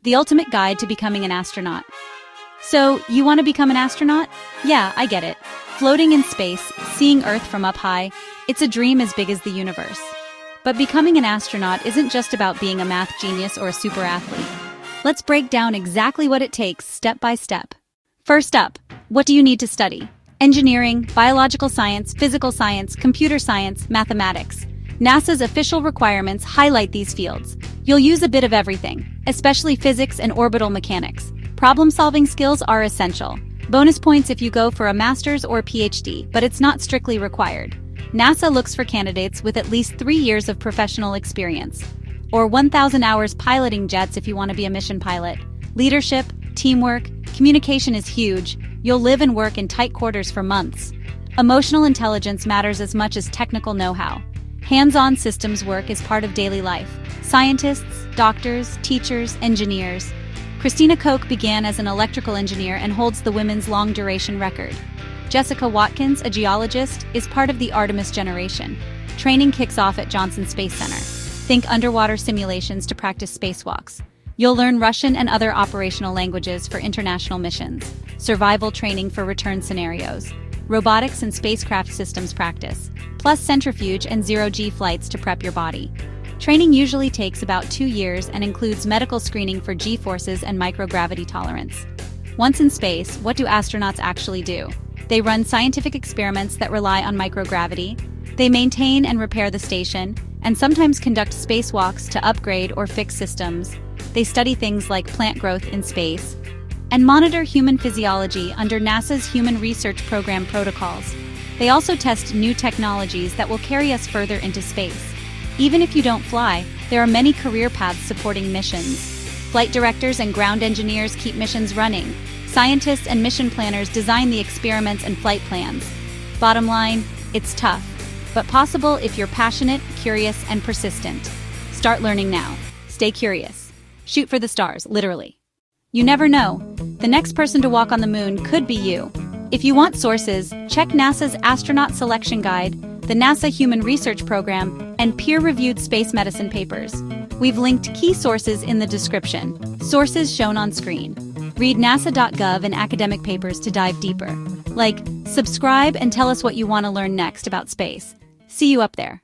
the ultimate guide to becoming an astronaut. So, you want to become an astronaut? Yeah, I get it. Floating in space, seeing Earth from up high, it's a dream as big as the universe. But becoming an astronaut isn't just about being a math genius or a super athlete. Let's break down exactly what it takes step by step. First up, what do you need to study? Engineering, biological science, physical science, computer science, mathematics. NASA's official requirements highlight these fields. You'll use a bit of everything, especially physics and orbital mechanics. Problem-solving skills are essential. Bonus points if you go for a master's or PhD, but it's not strictly required. NASA looks for candidates with at least 3 years of professional experience, or 1,000 hours piloting jets if you want to be a mission pilot. Leadership, teamwork, communication is huge. You'll live and work in tight quarters for months. Emotional intelligence matters as much as technical know-how. Hands-on systems work is part of daily life. Scientists, doctors, teachers, engineers. Christina Koch began as an electrical engineer and holds the women's long-duration record. Jessica Watkins, a geologist, is part of the Artemis generation. Training kicks off at Johnson Space Center. Think underwater simulations to practice spacewalks. You'll learn Russian and other operational languages for international missions. Survival training for return scenarios. Robotics and spacecraft systems practice. Plus centrifuge and zero-G flights to prep your body. Training usually takes about 2 years and includes medical screening for G-forces and microgravity tolerance. Once in space, what do astronauts actually do? They run scientific experiments that rely on microgravity. They maintain and repair the station, and sometimes conduct spacewalks to upgrade or fix systems. They study things like plant growth in space, and monitor human physiology under NASA's Human Research Program protocols. They also test new technologies that will carry us further into space. Even if you don't fly, there are many career paths supporting missions. Flight directors and ground engineers keep missions running. Scientists and mission planners design the experiments and flight plans. Bottom line, it's tough, but possible if you're passionate, curious, and persistent. Start learning now. Stay curious. Shoot for the stars, literally. You never know. The next person to walk on the moon could be you. If you want sources, check NASA's Astronaut Selection Guide, the NASA Human Research Program, and peer-reviewed space medicine papers. We've linked key sources in the description. Sources shown on screen. Read nasa.gov and academic papers to dive deeper. Subscribe and tell us what you want to learn next about space. See you up there.